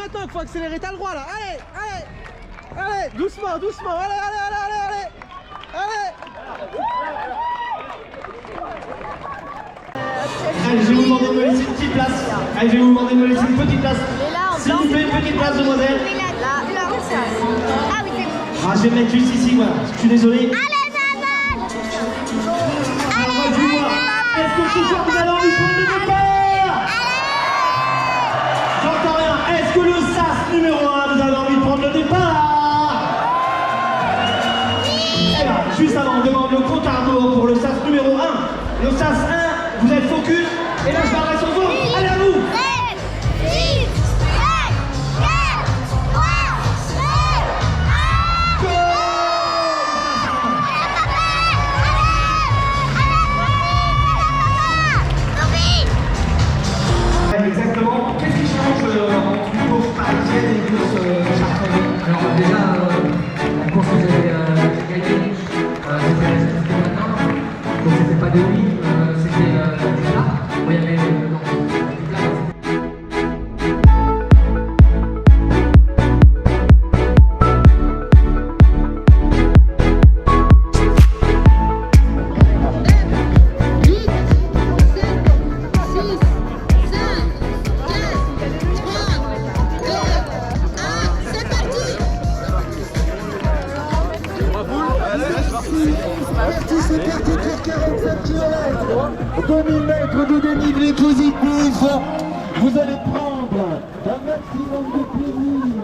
maintenant qu'il faut accélérer, t'as le droit là. Allez, allez, allez, doucement, doucement, allez, allez, allez, allez, allez. Allez. Allez, je vais vous demander de me laisser une petite place. Allez, je vais vous demander de me laisser une petite place. S'il vous plaît, une petite place, demoiselle. Ah oui, c'est bon. Ah, je vais me mettre juste ici, voilà. Je suis désolé. Allez, maman. Alors, dis-moi, est-ce que ce soir vous avez envie de prendre le départ? J'entends rien. Est-ce que le SAS numéro 1, vous avez envie de prendre le départ? Eh bien, juste avant, on demande le compte à rebours pour le SAS numéro 1. Le SAS 1, vous êtes focus. Et là, je m'adresse aux autres. Allez, à vous. 7, 6, 5, 4, 3, 2, 1. Exactement. Qu'est-ce qui change entre une course parisienne et une course chartreuse? Alors déjà, la course que vous avez gagnée, c'était le matin, donc c'était pas de nuit, c'était du plat. Bon, il y avait du plat. Avertissez parti pour 47 km, 2000 mètres de dénivelé positif. Vous allez prendre un maximum de plaisir.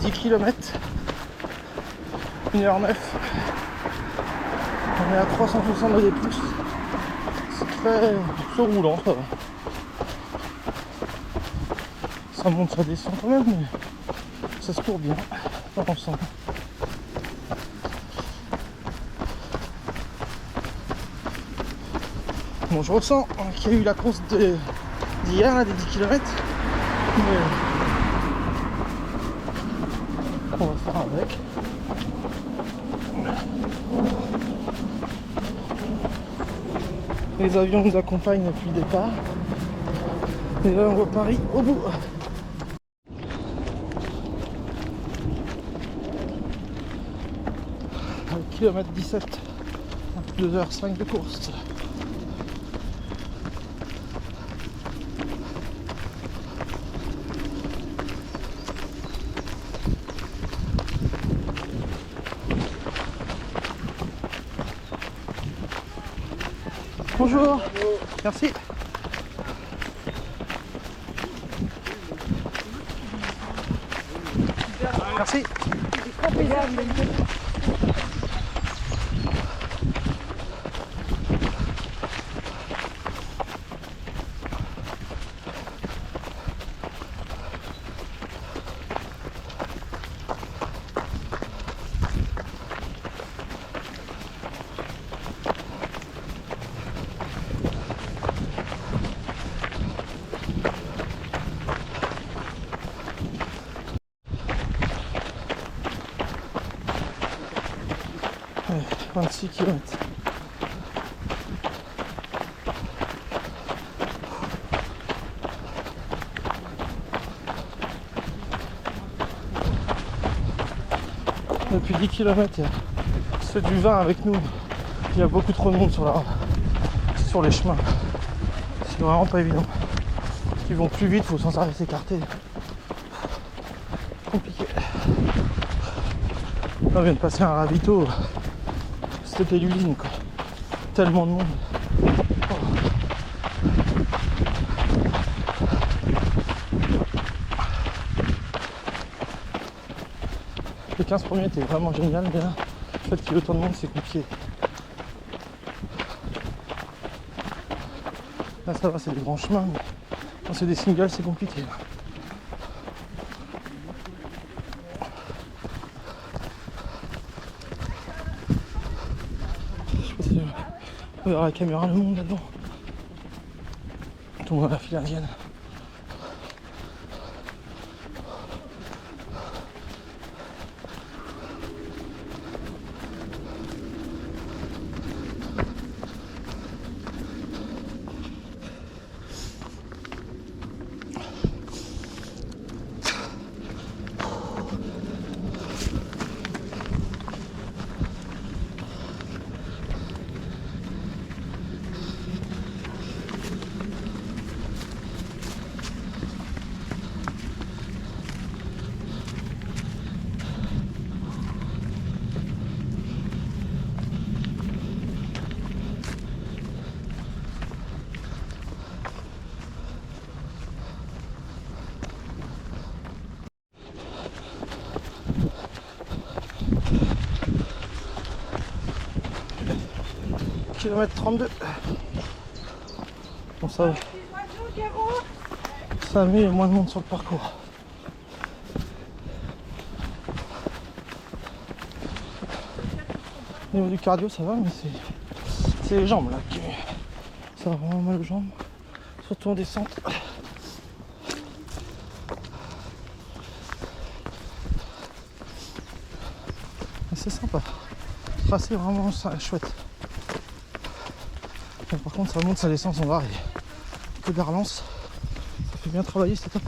10 km, 1h09. On est à 360 de plus. C'est très roulant, ça va. Ça monte, ça descend quand même, mais ça se court bien dans l'ensemble. Bon, je ressens qu'il y a eu la course d'hier, là, des 10 km. Mais on va faire avec. Les avions nous accompagnent depuis le départ. Et là on voit Paris au bout. Kilomètre 17, 2h05 de course. Bonjour. Merci. Merci. Ouais, 26 km. Depuis 10 km, il y a ceux du vin avec nous. Il y a beaucoup trop de monde sur les chemins. C'est vraiment pas évident. Ils vont plus vite, il faut sans arrêt s'écarter. Compliqué. Là, on vient de passer un ravito. C'était l'usine, quoi. Tellement de monde. Oh. Les 15 premiers étaient vraiment génial, mais là, le fait qu'il y ait autant de monde, c'est compliqué. Là, ça va, c'est des grands chemins, mais quand c'est des singles, c'est compliqué. On verra la caméra, le monde là-dedans. Tout le monde à la file indienne. Kilomètre 32. Bon, ça va. Ça a mis moins de monde sur le parcours. Au niveau du cardio, ça va, mais c'est les jambes là qui. Ça va vraiment mal aux jambes. Surtout en descente. C'est sympa. Tracé vraiment chouette. Par contre, ça monte, ça descend sans arrêt. Que de la relance. Ça fait bien travailler, c'est top.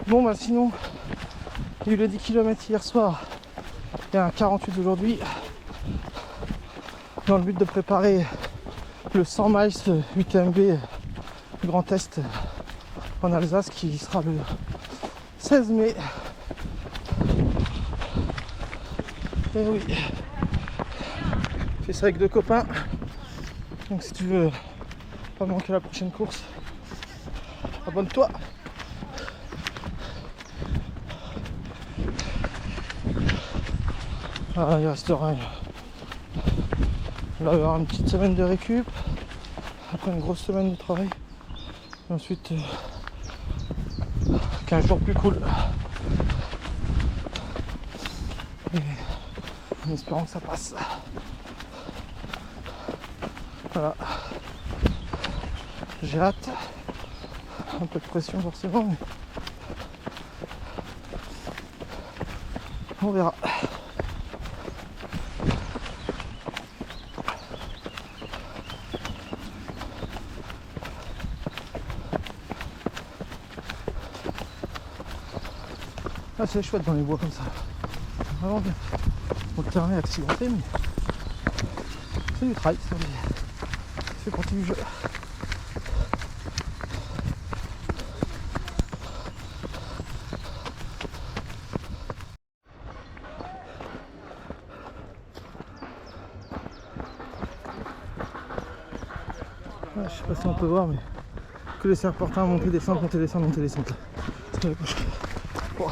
Bon bah sinon, il y a eu les 10 km hier soir et un 48 aujourd'hui, dans le but de préparer le 100 miles UTMB Grand Est en Alsace qui sera le 16 mai. Et oui, fais ça avec 2 copains. Donc si tu veux pas manquer la prochaine course, abonne-toi. Ah, il restera là, il va y avoir une petite semaine de récup après une grosse semaine de travail et ensuite 15 jours plus cool et en espérant que ça passe. Voilà, j'ai hâte, un peu de pression forcément, mais on verra. Ah, c'est chouette dans les bois comme ça, vraiment bien. Bon, le terrain est accidenté, mais c'est du trail, ça fait partie du jeu. Ah, je sais pas si on peut voir, mais que les serpentins monter, descendre, monter, descendre, monter, descendre. C'est la gauche. Wow.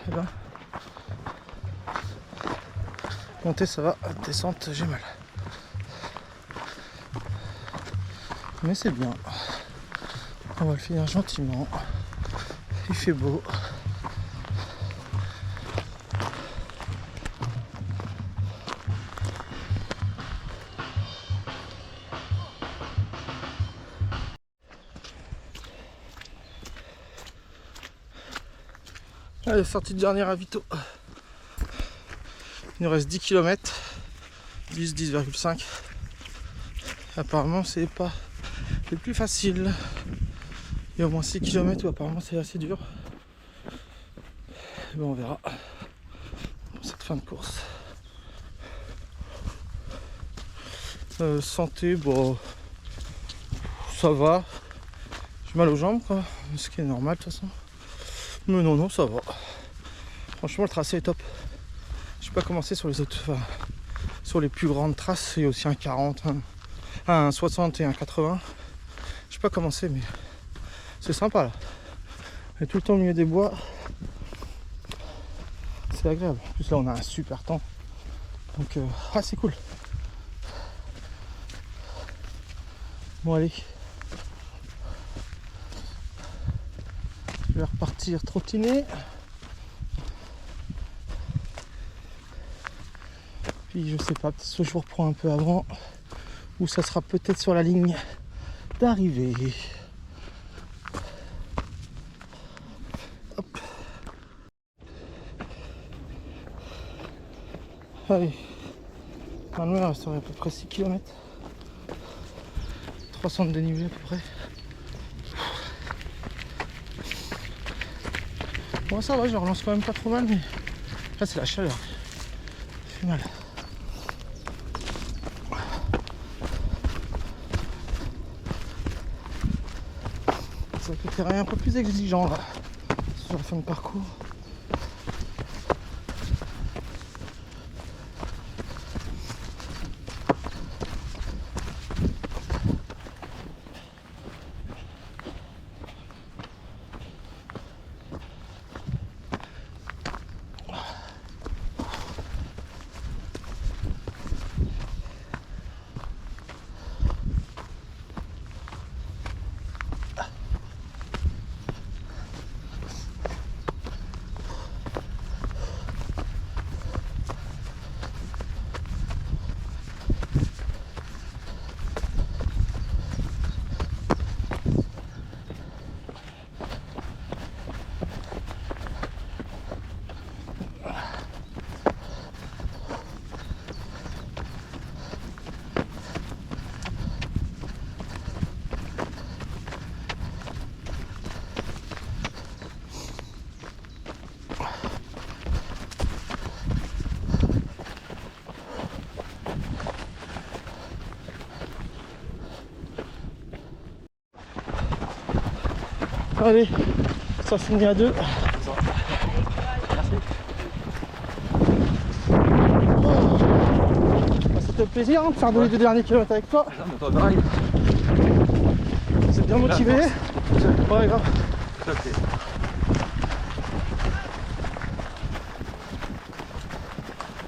Eh ben, monter ça va, descente j'ai mal. Mais c'est bien. On va le finir gentiment. Il fait beau. Allez, sortie de dernier ravito. Il nous reste 10 km. 10,5. Apparemment c'est pas le plus facile. Il y a au moins 6 km où apparemment c'est assez dur. Et bon, on verra pour cette fin de course. Santé, bon, ça va. J'ai mal aux jambes, quoi, ce qui est normal de toute façon. Mais non, ça va. Franchement, le tracé est top. Je n'ai pas commencé sur les autres, enfin, sur les plus grandes traces. Il y a aussi un 40, un 60 et un 80. Je n'ai pas commencé, mais c'est sympa là. Et tout le temps au milieu des bois, c'est agréable. En plus là, on a un super temps. Donc, c'est cool. Bon, allez. Je vais repartir trottiner. Puis je sais pas, peut-être que je vous reprends un peu avant. Ou ça sera peut-être sur la ligne d'arrivée. Hop. Allez. Maintenant il resterait à peu près 6 km. 300 de dénivelé à peu près. Bon, ça va, je relance quand même pas trop mal, mais là c'est la chaleur. Ça fait mal. Ça peut faire un peu plus exigeant là sur la fin de parcours. Allez, ça finit à 2. C'était un plaisir hein, de faire les 2 derniers kilomètres avec toi. C'est bien motivé. Ouais, grave.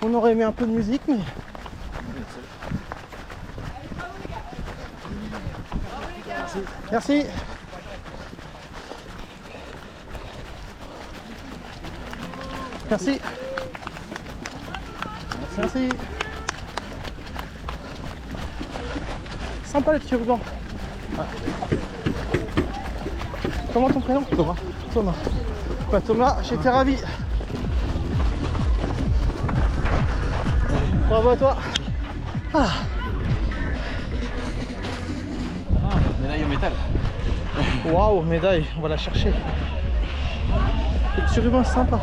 On aurait aimé un peu de musique, mais... Merci. Merci. Merci. Sympa les petits ruban. Comment ton prénom? Thomas. Thomas. Bah, Thomas, j'étais ravi. Bravo à toi. Ah. Médaille au métal. Waouh, médaille, on va la chercher. Le petit ruban, c'est sympa.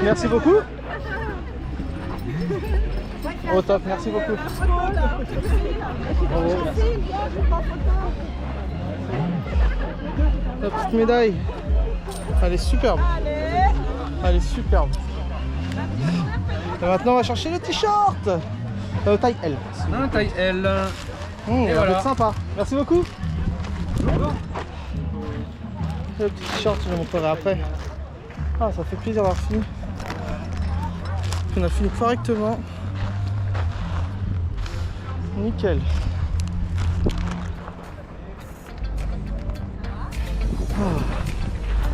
Merci beaucoup. Au top, merci beaucoup. Bravo. La petite médaille. Elle est superbe. Elle est superbe. Et maintenant on va chercher le t-shirt. Taille L. Non, taille L. Il va voilà. être sympa. Merci beaucoup. Le petit t-shirt, je le montrerai après. Ah, ça fait plaisir d'avoir fini. On a fini correctement. Nickel.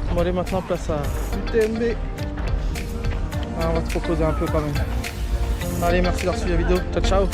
On va aller maintenant place à UTMB. Ah, on va se proposer un peu quand même. Allez, merci d'avoir suivi la vidéo. Ciao, ciao.